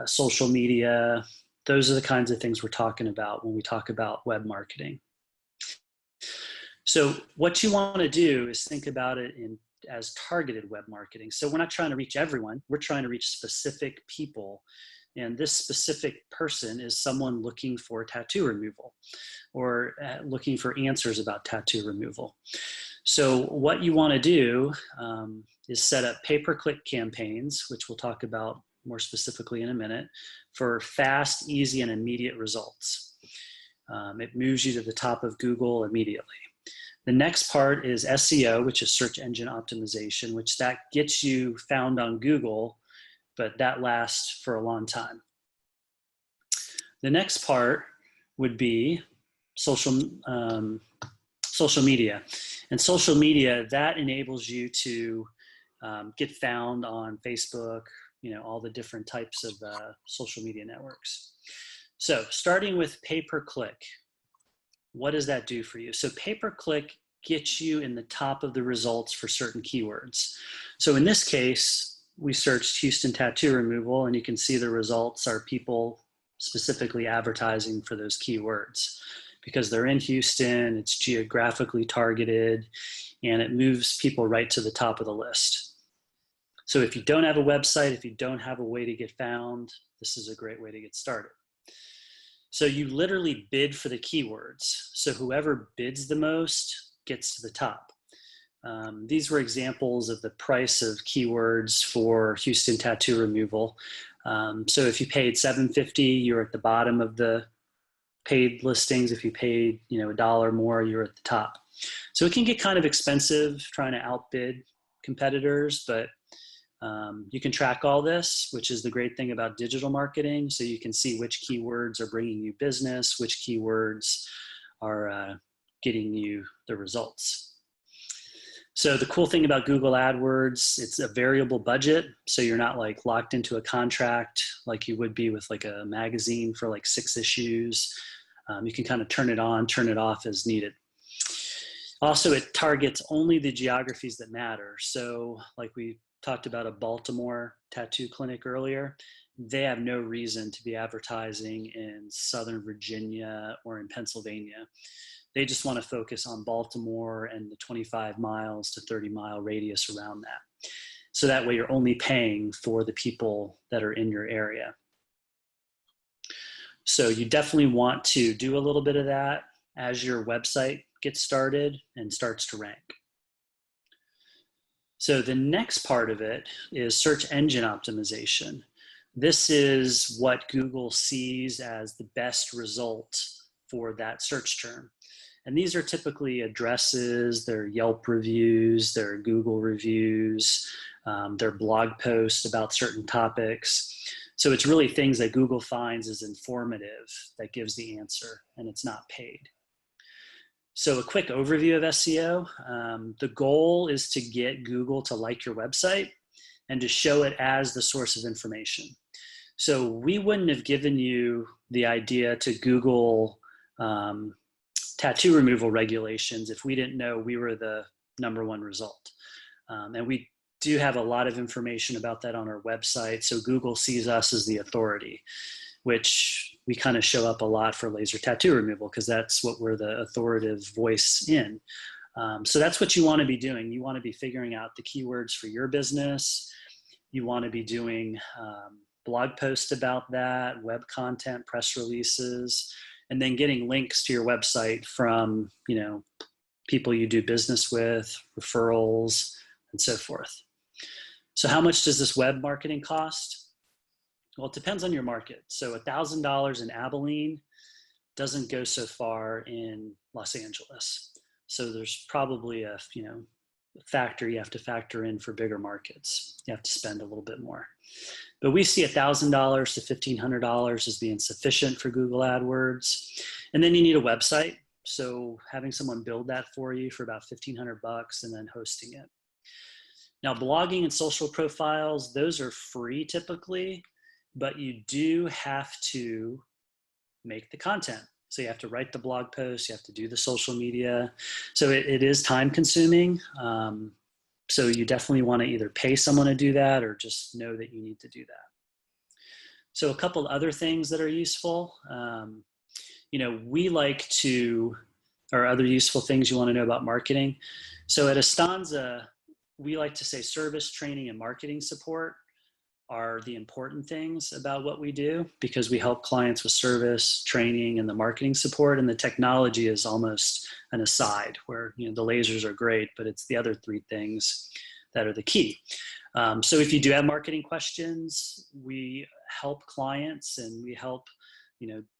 Speaker 1: social media. Those are the kinds of things we're talking about when we talk about web marketing. So what you want to do is think about it as targeted web marketing. So we're not trying to reach everyone. We're trying to reach specific people. And this specific person is someone looking for tattoo removal or looking for answers about tattoo removal. So what you want to do is set up pay-per-click campaigns, which we'll talk about more specifically in a minute, for fast, easy, and immediate results. It moves you to the top of Google immediately. The next part is SEO, which is search engine optimization, which that gets you found on Google, but that lasts for a long time. The next part would be social media. And social media, that enables you to get found on Facebook, all the different types of social media networks. So starting with pay-per-click, what does that do for you? So pay-per-click gets you in the top of the results for certain keywords. So in this case, we searched Houston tattoo removal, and you can see the results are people specifically advertising for those keywords because they're in Houston, it's geographically targeted, and it moves people right to the top of the list. So if you don't have a website, if you don't have a way to get found, this is a great way to get started. So you literally bid for the keywords. So whoever bids the most gets to the top. These were examples of the price of keywords for Houston tattoo removal. So if you paid $7.50, you're at the bottom of the paid listings. If you paid, $1 more, you're at the top. So it can get kind of expensive trying to outbid competitors, but you can track all this, which is the great thing about digital marketing. So you can see which keywords are bringing you business, which keywords are getting you the results. So the cool thing about Google AdWords, it's a variable budget. So you're not like locked into a contract like you would be with like a magazine for like 6 issues. You can kind of turn it on, turn it off as needed. Also, it targets only the geographies that matter. So like we talked about a Baltimore tattoo clinic earlier, they have no reason to be advertising in Southern Virginia or in Pennsylvania. They just want to focus on Baltimore and the 25 miles to 30-mile radius around that. So that way you're only paying for the people that are in your area. So you definitely want to do a little bit of that as your website gets started and starts to rank. So the next part of it is search engine optimization. This is what Google sees as the best result for that search term. And these are typically addresses, their Yelp reviews, their Google reviews, their blog posts about certain topics. So it's really things that Google finds as informative that gives the answer, and it's not paid. So a quick overview of SEO. The goal is to get Google to like your website and to show it as the source of information. So we wouldn't have given you the idea to Google tattoo removal regulations if we didn't know we were the #1 result. And we do have a lot of information about that on our website. So Google sees us as the authority, which we kind of show up a lot for laser tattoo removal because that's what we're the authoritative voice in. So that's what you want to be doing. You want to be figuring out the keywords for your business. You want to be doing blog posts about that, web content, press releases, and then getting links to your website from, people you do business with, referrals, and so forth. So how much does this web marketing cost? Well, it depends on your market. So $1,000 in Abilene doesn't go so far in Los Angeles. So there's probably a, factor you have to factor in for bigger markets. You have to spend a little bit more. But we see $1,000 to $1,500 as being sufficient for Google AdWords. And then you need a website. So having someone build that for you for about $1,500 and then hosting it. Now, blogging and social profiles, those are free typically, but you do have to make the content. So you have to write the blog post, you have to do the social media. So it is time consuming. So you definitely want to either pay someone to do that or just know that you need to do that. So a couple other things that are useful, we like to, or other useful things you want to know about marketing. So at Astanza, we like to say service, training, and marketing support are the important things about what we do, because we help clients with service, training, and the marketing support. And the technology is almost an aside, where the lasers are great, but it's the other three things that are the key. So if you do have marketing questions, we help clients, and we help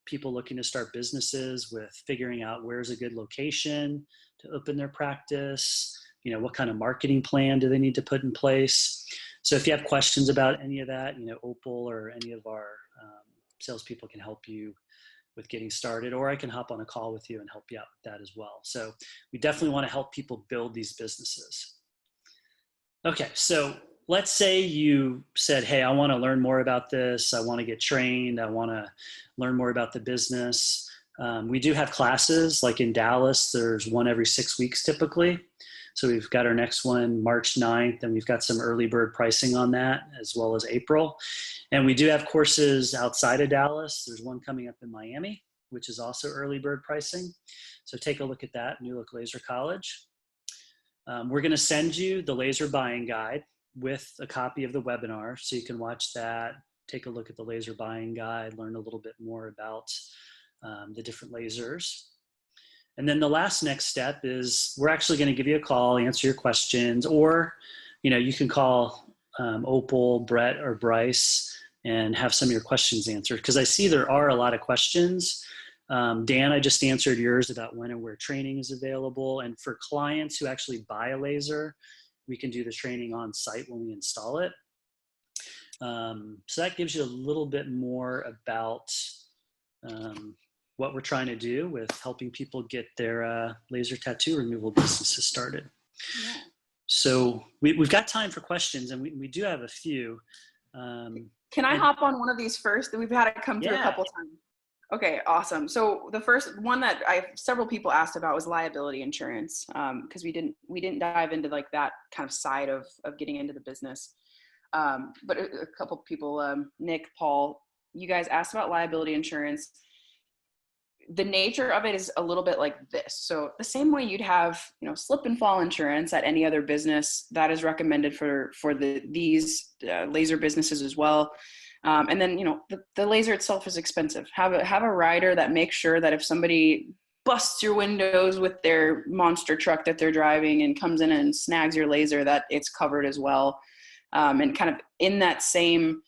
Speaker 1: people looking to start businesses with figuring out where's a good location to open their practice, what kind of marketing plan do they need to put in place. So if you have questions about any of that, Opal or any of our salespeople can help you with getting started, or I can hop on a call with you and help you out with that as well. So we definitely want to help people build these businesses. Okay, so let's say you said, hey, I want to learn more about this. I want to get trained. I want to learn more about the business. We do have classes, like in Dallas, there's one every 6 weeks typically. So we've got our next one March 9th, and we've got some early bird pricing on that, as well as April. And we do have courses outside of Dallas. There's one coming up in Miami, which is also early bird pricing. So take a look at that, New Look Laser College. We're going to send you the laser buying guide with a copy of the webinar, so you can watch that, take a look at the laser buying guide, learn a little bit more about the different lasers. And then the last next step is we're actually going to give you a call, answer your questions, or you can call Opal, Brett, or Bryce and have some of your questions answered, because I see there are a lot of questions. Dan, I just answered yours about when and where training is available. And for clients who actually buy a laser, we can do the training on site when we install it. So that gives you a little bit more about what we're trying to do with helping people get their laser tattoo removal businesses started. Yeah. So we've got time for questions, and we do have a few.
Speaker 2: Can I hop on one of these first? We've had it come through a couple times. Okay, awesome. So the first one that several people asked about was liability insurance, because we didn't dive into like that kind of side of getting into the business. But a couple people, Nick, Paul, you guys asked about liability insurance. The nature of it is a little bit like this. So the same way you'd have, slip and fall insurance at any other business, that is recommended for these laser businesses as well. And then, the laser itself is expensive. Have a rider that makes sure that if somebody busts your windows with their monster truck that they're driving and comes in and snags your laser, that it's covered as well. And kind of in that same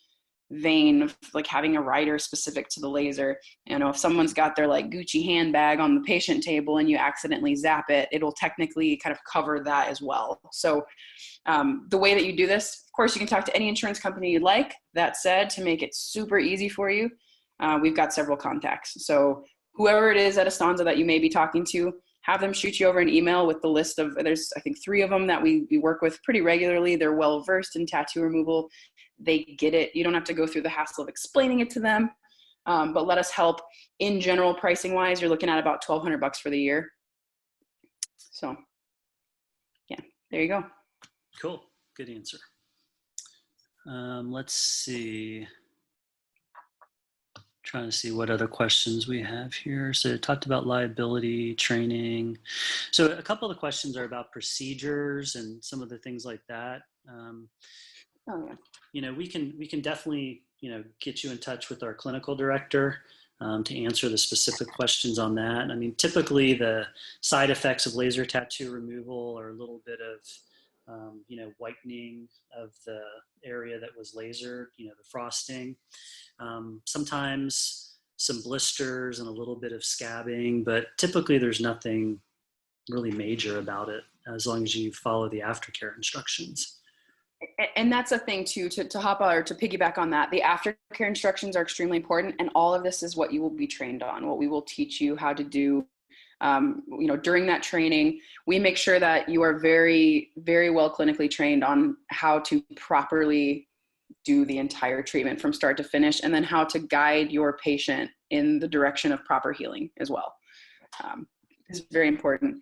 Speaker 2: vein of like having a rider specific to the laser, if someone's got their like Gucci handbag on the patient table and you accidentally zap it, it'll technically kind of cover that as well. So the way that you do this, of course, you can talk to any insurance company you'd like. That said, to make it super easy for you, we've got several contacts. So whoever it is at Astanza that you may be talking to, have them shoot you over an email with the list of, there's I think 3 of them that we work with pretty regularly. They're well versed in tattoo removal. They get it. You don't have to go through the hassle of explaining it to them, but let us help. In general, pricing wise, you're looking at about $1,200 for the year. So yeah, there you go.
Speaker 1: Cool. Good answer. Let's see. Trying to see what other questions we have here. So talked about liability, training. So a couple of the questions are about procedures and some of the things like that. We can definitely, get you in touch with our clinical director to answer the specific questions on that. I mean, typically the side effects of laser tattoo removal are a little bit of, whitening of the area that was lasered, the frosting. Sometimes some blisters and a little bit of scabbing, but typically there's nothing really major about it as long as you follow the aftercare instructions.
Speaker 2: And that's a thing too, to hop on or to piggyback on that. The aftercare instructions are extremely important, and all of this is what you will be trained on, what we will teach you how to do. During that training, we make sure that you are very, very well clinically trained on how to properly do the entire treatment from start to finish, and then how to guide your patient in the direction of proper healing as well. It's very important.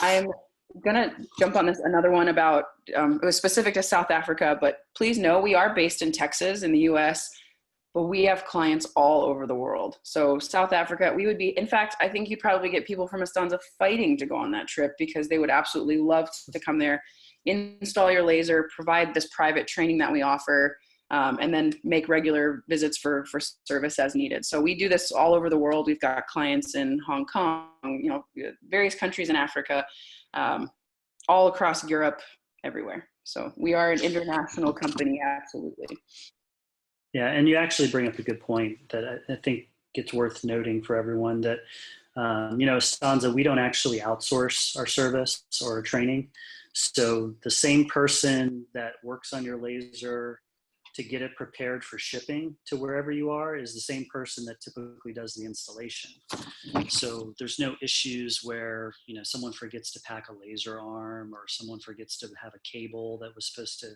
Speaker 2: I'm gonna jump on this another one about it was specific to South Africa, but please know we are based in Texas in the US. but we have clients all over the world. So South Africa, we would be, in fact, I think you'd probably get people from Astanza fighting to go on that trip because they would absolutely love to come there, install your laser, provide this private training that we offer, and then make regular visits for service as needed. So we do this all over the world. We've got clients in Hong Kong, various countries in Africa, all across Europe, everywhere. So we are an international company, absolutely.
Speaker 1: Yeah, and you actually bring up a good point that I think it's worth noting for everyone that, Astanza, we don't actually outsource our service or our training. So the same person that works on your laser to get it prepared for shipping to wherever you are is the same person that typically does the installation. So there's no issues where, someone forgets to pack a laser arm or someone forgets to have a cable that was supposed to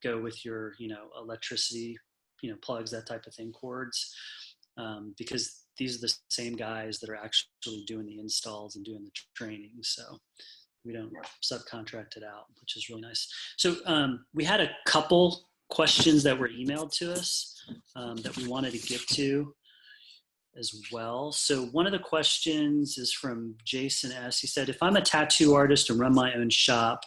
Speaker 1: go with your, electricity, plugs, that type of thing, cords, because these are the same guys that are actually doing the installs and doing the training. So we don't subcontract it out, which is really nice. So we had a couple questions that were emailed to us that we wanted to get to as well. So one of the questions is from Jason S. He said, if I'm a tattoo artist and run my own shop,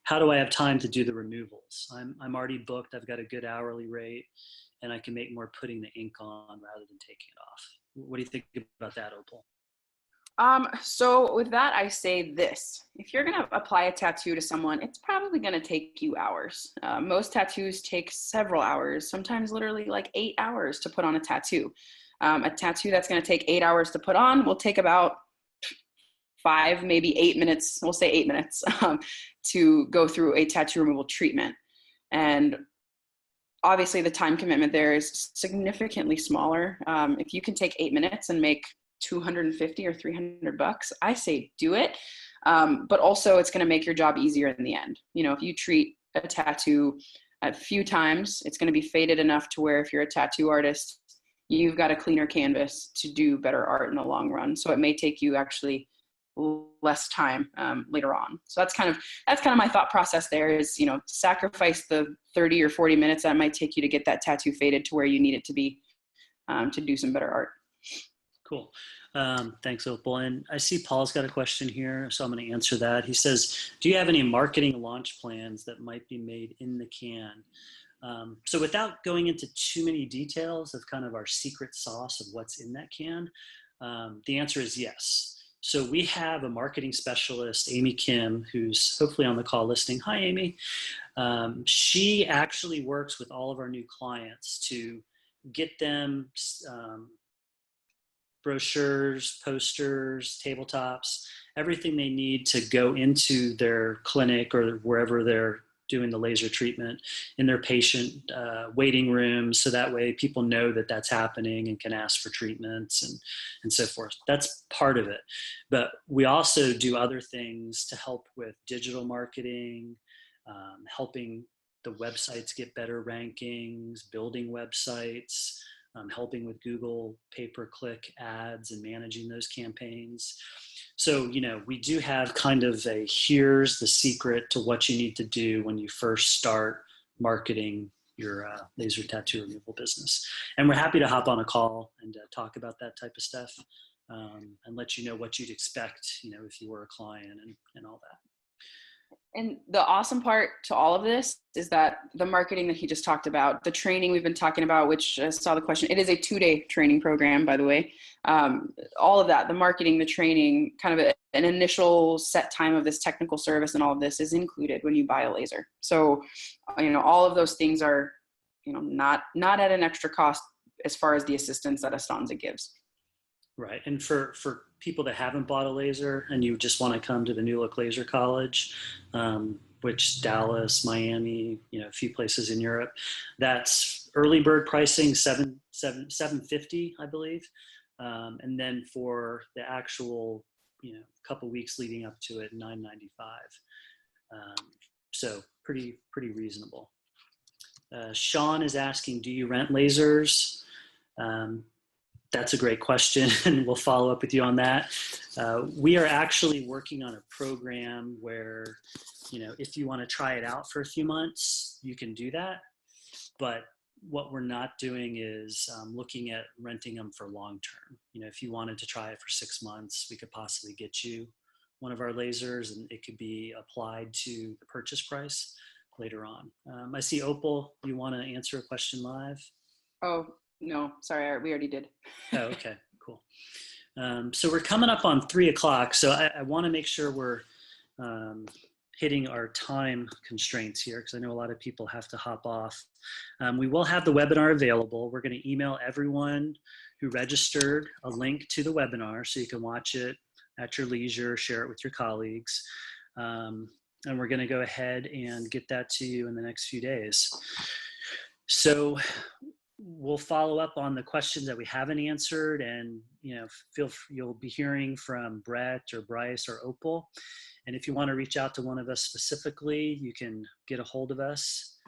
Speaker 1: how do I have time to do the removals? I'm already booked. I've got a good hourly rate and I can make more putting the ink on rather than taking it off. What do you think about that, Opal?
Speaker 2: So with that, I say this: if you're going to apply a tattoo to someone, it's probably going to take you hours. Most tattoos take several hours, sometimes literally like 8 hours to put on a tattoo. A tattoo that's going to take 8 hours to put on will take about 5, maybe 8 minutes. We'll say 8 minutes to go through a tattoo removal treatment. And obviously the time commitment there is significantly smaller. If you can take 8 minutes and make $250 or $300, I say do it. But also it's going to make your job easier in the end. If you treat a tattoo a few times, it's going to be faded enough to where if you're a tattoo artist, you've got a cleaner canvas to do better art in the long run. So it may take you actually less time later on. So that's kind of my thought process there is, sacrifice the 30 or 40 minutes that might take you to get that tattoo faded to where you need it to be to do some better art.
Speaker 1: Cool. Thanks, Opal. And I see Paul's got a question here, so I'm going to answer that. He says, do you have any marketing launch plans that might be made in the can? So without going into too many details of kind of our secret sauce of what's in that can, the answer is yes. So we have a marketing specialist, Amy Kim, who's hopefully on the call listening. Hi, Amy. She actually works with all of our new clients to get them brochures, posters, tabletops, everything they need to go into their clinic or wherever they're doing the laser treatment in their patient waiting rooms. So that way people know that that's happening and can ask for treatments and so forth. That's part of it. But we also do other things to help with digital marketing, helping the websites get better rankings, building websites, helping with Google pay-per-click ads and managing those campaigns. So, we do have kind of here's the secret to what you need to do when you first start marketing your laser tattoo removal business. And we're happy to hop on a call and talk about that type of stuff and let you know what you'd expect, if you were a client and all that.
Speaker 2: And the awesome part to all of this is that the marketing that he just talked about, the training we've been talking about, which I saw the question, it is a 2-day training program, by the way. All of that, the marketing, the training, kind of an initial set time of this technical service and all of this is included when you buy a laser. So, all of those things are, not at an extra cost as far as the assistance that Astanza gives.
Speaker 1: Right. And for people that haven't bought a laser and you just want to come to the New Look Laser College, which Dallas, Miami, a few places in Europe, that's early bird pricing, $750, I believe. And then for the actual, couple weeks leading up to it, $995. So pretty reasonable. Sean is asking, do you rent lasers? That's a great question, and we'll follow up with you on that. We are actually working on a program where, if you want to try it out for a few months, you can do that. But what we're not doing is looking at renting them for long term. If you wanted to try it for 6 months, we could possibly get you one of our lasers, and it could be applied to the purchase price later on. I see Opal, you want to answer a question live?
Speaker 2: Oh, no, sorry, we already did.
Speaker 1: Oh, okay, cool. So we're coming up on 3 o'clock, so I want to make sure we're hitting our time constraints here, because I know a lot of people have to hop off. We will have the webinar available. We're going to email everyone who registered a link to the webinar so you can watch it at your leisure, share it with your colleagues. And we're going to go ahead and get that to you in the next few days. So we'll follow up on the questions that we haven't answered, and you'll be hearing from Brett or Bryce or Opal. And if you want to reach out to one of us specifically, you can get a hold of us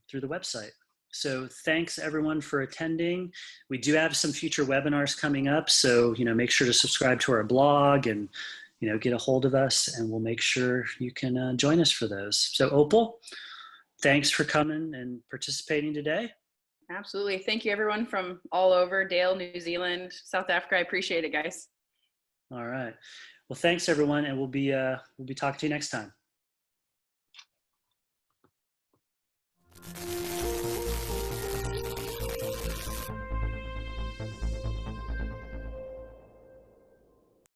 Speaker 1: through the website. So thanks everyone for attending. We do have some future webinars coming up, so make sure to subscribe to our blog and get a hold of us, and we'll make sure you can join us for those. So Opal, thanks for coming and participating today.
Speaker 2: Absolutely. Thank you, everyone from all over, Dale, New Zealand, South Africa. I appreciate it, guys.
Speaker 1: All right. Well, thanks everyone, and we'll be talking to you next time.